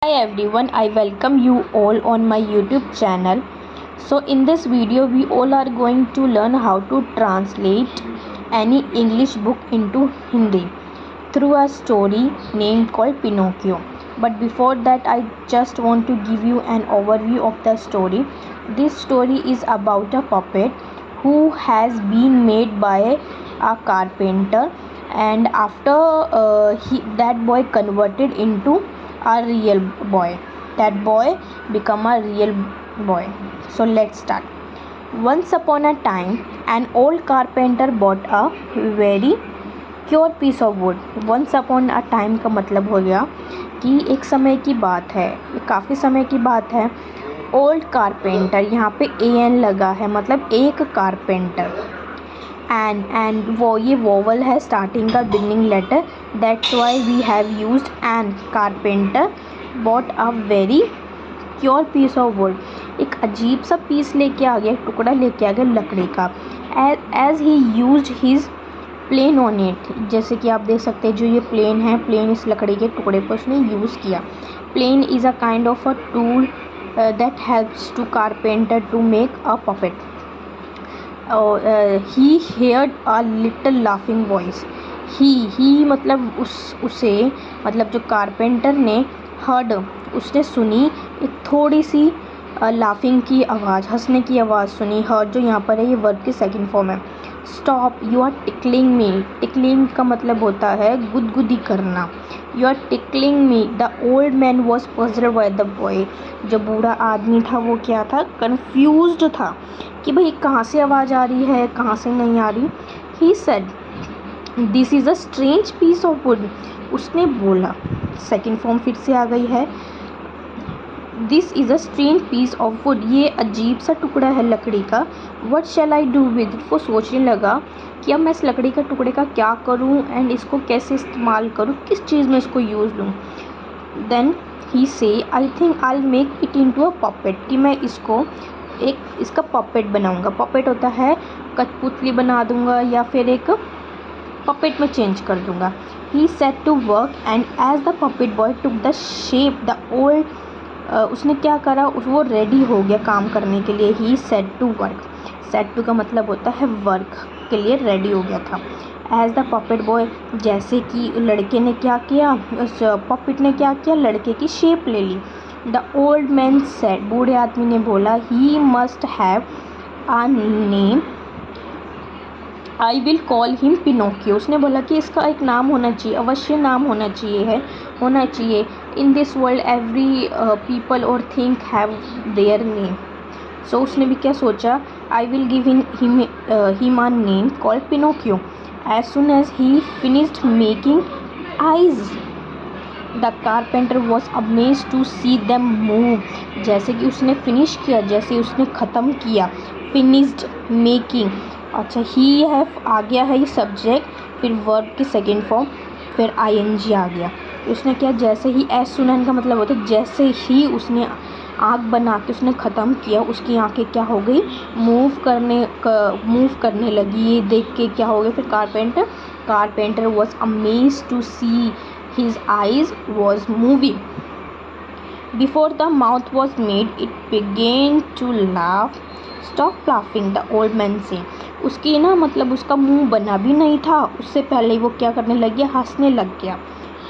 Hi everyone, I welcome you all on my YouTube channel. So in this video we all are going to learn how to translate any English book into Hindi through a story named called Pinocchio. But before that I just want to give you an overview of the story. This story is about a puppet who has been made by a carpenter, and after that boy converted into a real boy. That boy become a real boy. So let's start. Once upon a time, an old carpenter bought a very queer piece of wood. Once upon a time का मतलब हो गया कि एक समय की बात है, काफ़ी समय की बात है. ओल्ड कारपेंटर, यहाँ पे एन लगा है, मतलब एक कारपेंटर. एंड वो ये वोवल है स्टार्टिंग का beginning letter, that's why we have used an. Carpenter bought a very queer piece of wood. एक अजीब सा पीस लेके आ गया, टुकड़ा लेके आ गया लकड़ी का. As he used his plane on it. जैसे कि आप देख सकते हैं जो ये प्लेन है, प्लेन इस लकड़ी के टुकड़े पर उसने यूज़ किया. Plane is a kind of a tool that helps to carpenter to make a puppet. He heard a little laughing voice. He मतलब उसे मतलब जो कारपेंटर ने हर्ड, उसने सुनी एक थोड़ी सी लाफिंग की आवाज़, हंसने की आवाज़ सुनी. हर्ड जो यहाँ पर है ये वर्ब की सेकंड फॉर्म है. Stop, you are tickling me. Tickling का मतलब होता है गुदगुदी करना. You are tickling me. The old man was puzzled by the boy. जो बूढ़ा आदमी था वो क्या था, कन्फ्यूज्ड था कि भाई कहाँ से आवाज़ आ रही है, कहाँ से नहीं आ रही. He said this is a strange piece of wood. उसने बोला, सेकेंड फॉर्म फिर से आ गई है, this is a strange piece of wood. ये अजीब सा टुकड़ा है लकड़ी का. What shall I do with. वो सोचने लगा कि अब मैं इस लकड़ी का टुकड़े का क्या करूँ एंड इसको कैसे इस्तेमाल करूँ, किस चीज़ में इसको यूज़ लूँ. देन ही से I think I make it into a puppet. कि मैं इसको एक इसका पपेट बनाऊँगा. पपेट होता है कठपुतली बना दूँगा या फिर एक पपेट में चेंज कर दूँगा. He set to work and as the puppet boy took the shape the old. उसने क्या करा, वो रेडी हो गया काम करने के लिए. He set to work. Set to का मतलब होता है वर्क के लिए रेडी हो गया था. एज द पपेट बॉय, जैसे कि लड़के ने क्या किया, उस पपेट ने क्या किया, लड़के की शेप ले ली. द ओल्ड मैन सेड, बूढ़े आदमी ने बोला, he must have a name, I will call him Pinocchio. उसने बोला कि इसका एक नाम होना चाहिए, अवश्य नाम होना चाहिए. In this world every people और think have their name. So उसने भी क्या सोचा, I will give him a name called Pinocchio. As soon as he finished making eyes, the carpenter was amazed to see them move. जैसे कि उसने finish किया, जैसे उसने ख़त्म किया, फिनिश्ड मेकिंग. अच्छा, ही है आ गया है ये सब्जेक्ट, फिर वर्ब की सेकेंड फॉर्म, फिर आईएनजी आ गया. उसने क्या, जैसे ही, एज सुन का मतलब होता है जैसे ही उसने आँख बना के उसने ख़त्म किया, उसकी आँखें क्या हो गई, मूव करने लगी. ये देख के क्या हो गया फिर carpenter was amazed to see his eyes was moving. Before the mouth was made it began to laugh. Stop laughing, the old man said. उसकी ना मतलब उसका मुंह बना भी नहीं था, उससे पहले वो क्या करने लग गया, हंसने लग गया.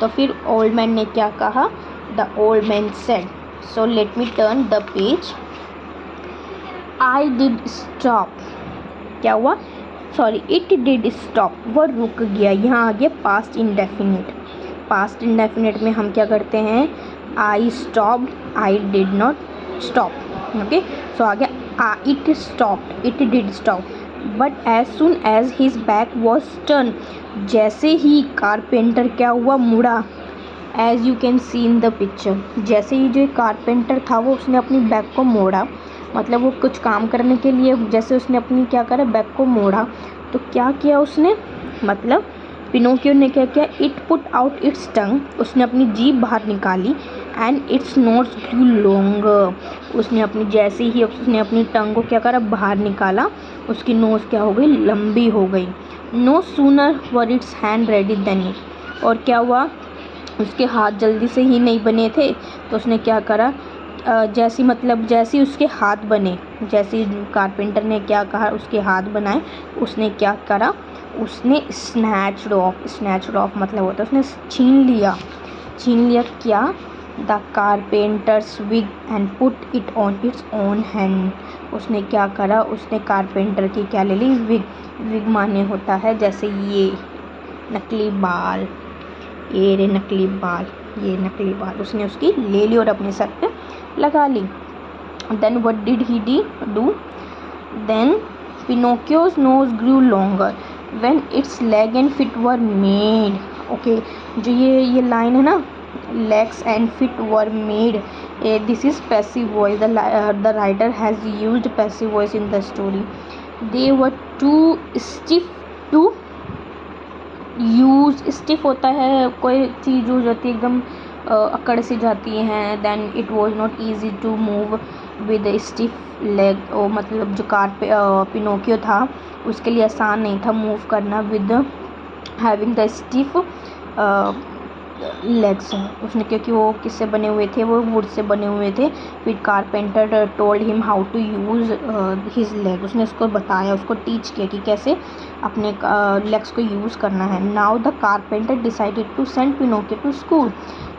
तो फिर ओल्ड मैन ने क्या कहा, the old man said, so let me turn the page. I did stop. क्या हुआ, सॉरी, इट डिड स्टॉप. वो रुक गया. यहाँ आ गया पास्ट इंडेफिनिट. पास्ट इंडेफिनिट में हम क्या करते हैं, I stopped, I did not stop. Okay, so आ गया it stopped, it did stop. But as soon as his back was turn. जैसे ही कारपेंटर क्या हुआ, मुड़ा. As you can see in the picture. जैसे ही जो कारपेंटर था वो उसने अपनी बैक को मोड़ा, मतलब वो कुछ काम करने के लिए जैसे उसने अपनी क्या करा, बैक को मोड़ा. तो क्या किया उसने, मतलब पिनोकियो ने क्या किया, it put out its tongue. उसने अपनी जीभ बाहर निकाली. And its nose grew longer. उसने अपनी टंग को क्या करा, बाहर निकाला. उसकी नोज़ क्या हो गई, लंबी हो गई. No sooner were its hand ready then it. और क्या हुआ, उसके हाथ जल्दी से ही नहीं बने थे, तो उसने क्या करा, जैसे उसके हाथ बने, जैसे कारपेंटर ने क्या कहा उसके हाथ बनाए, उसने क्या करा, उसने स्नैच्ड ऑफ मतलब होता है उसने छीन लिया क्या, the carpenter's wig and put it on its own hand. उसने क्या करा, उसने कारपेंटर की क्या ले ली, विग माने होता है जैसे ये नकली बाल, ये नकली बाल उसने उसकी ले ली और अपने सर पे लगा ली। Then what did he do, then Pinocchio's nose grew longer when its leg and feet were made. Okay, जो ये लाइन है ना, legs and feet were made, this is passive voice. The writer has used passive voice in the story. They were too stiff to use. Stiff होता है कोई चीज़ हो जाती है एकदम अकड़ सी जाती हैं। Then it was not easy to move with stiff leg, ओ मतलब जो पिनोकियो था उसके लिए आसान नहीं था मूव करना with having the stiff legs. उसने, क्योंकि वो किससे बने हुए थे, वो वुड से बने हुए थे। फिर carpenter told him how to use his leg, उसने उसको बताया, उसको टीच किया कि कैसे अपने लेग्स को यूज़ करना है। Now the carpenter decided to send Pinocchio to school.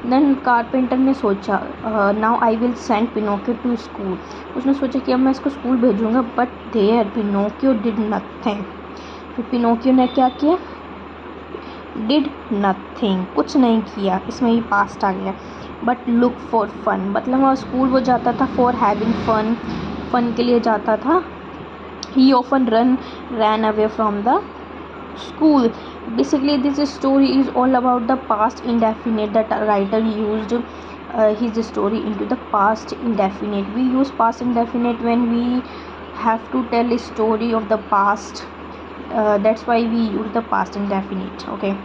Then carpenter ने सोचा, now I will send Pinocchio to school. उसने सोचा कि अब मैं इसको स्कूल भेजूँगा, but there Pinocchio did nothing. फिर पिनोकियो ने क्या किया, डिड नथिंग, कुछ नहीं किया, इसमें ही पास्ट आ गया। बट लुक फॉर फन, मतलब वहाँ स्कूल वो जाता था फॉर हैविंग फन के लिए जाता था। ही often ran away from the school. Basically this story is all about the past indefinite. The writer used his story into the past indefinite. We use past indefinite when we have to tell a story of the past. That's why we use the past indefinite. Okay,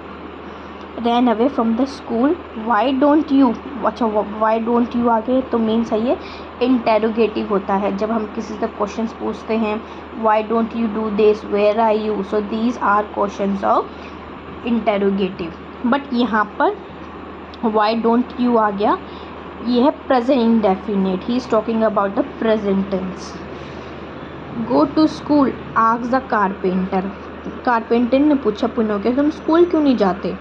ran away from the school. Why don't you, अच्छा why don't you आगे तो main सही है, interrogative होता है जब हम किसी से क्वेश्चंस पूछते हैं। why don't you do this, where are you, so these are questions of interrogative. But यहाँ पर why don't you आ गया, ये है present indefinite, he is talking about the present tense. Go to school asked the carpenter, carpenter ने पूछा Pinocchio तुम school क्यों नहीं जाते,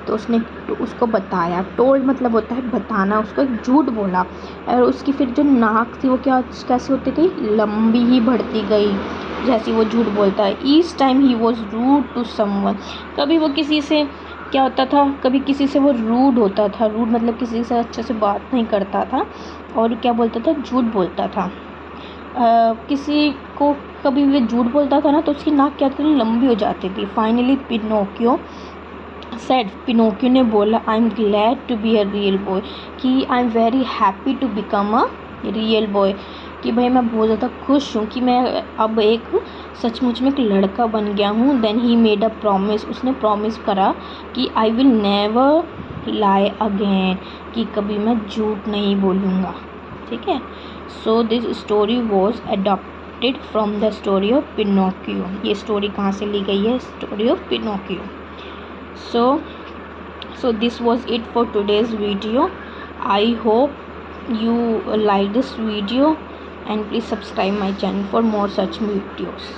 तो उसने उसको बताया। टोल्ड मतलब होता है बताना, उसको एक झूठ बोला और उसकी फिर जो नाक थी वो कैसे होती गई, लंबी ही बढ़ती गई जैसे वो झूठ बोलता है। Each time he was rude to someone, कभी वो किसी से क्या होता था, कभी किसी से वो रूड होता था, रूड मतलब किसी से अच्छे से बात नहीं करता था और क्या बोलता था, झूठ बोलता था। किसी को कभी भी झूठ बोलता था ना तो उसकी नाक क्या थी, लंबी हो जाती थी। फाइनली पिनोकियो सेड, पिनोकियो ने बोला, I am glad to be a real boy, कि I am very happy to become a real boy, कि भाई मैं बहुत ज़्यादा खुश हूँ कि मैं अब एक सचमुच में एक लड़का बन गया हूँ। Then he made a promise, उसने प्रॉमिस करा कि I will never lie again, कि कभी मैं झूठ नहीं बोलूँगा। ठीक है, so this story was adopted from the story of Pinocchio. ये स्टोरी कहाँ से ली गई है, story of Pinocchio. So this was it for today's video. I hope you like this video and please subscribe my channel for more such videos.